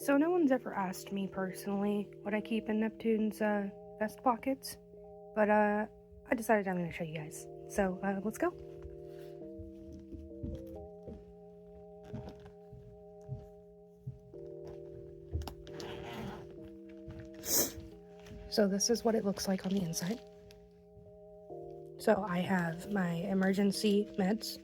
So no one's ever asked me personally what I keep in Neptune's vest pockets, but I decided I'm going to show you guys. So let's go. So this is what it looks like on the inside. So I have my emergency meds.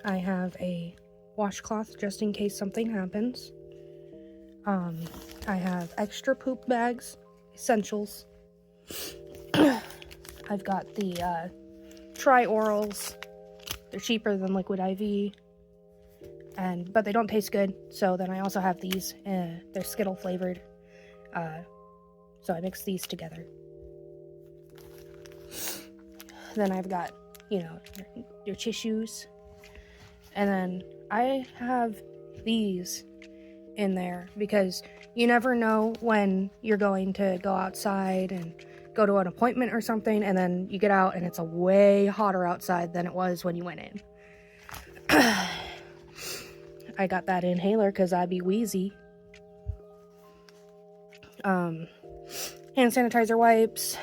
I have a washcloth just in case something happens. I have extra poop bags, essentials. I've got the tri-orals. They're cheaper than liquid IV, but they don't taste good. So then I also have these. They're Skittle flavored. So I mix these together. Then I've got, your tissues. And then I have these in there because you never know when you're going to go outside and go to an appointment or something, and then you get out and it's a way hotter outside than it was when you went in. I got that inhaler because I'd be wheezy. Hand sanitizer wipes.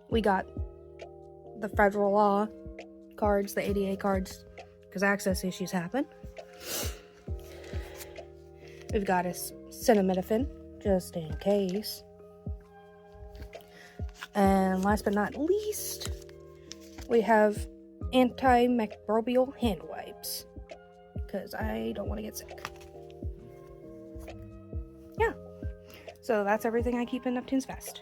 We got the federal law cards, the ADA cards, because access issues happen. We've got a acetaminophen, just in case. And last but not least, we have antimicrobial hand wipes, because I don't want to get sick. Yeah, so that's everything I keep in Neptune's vest.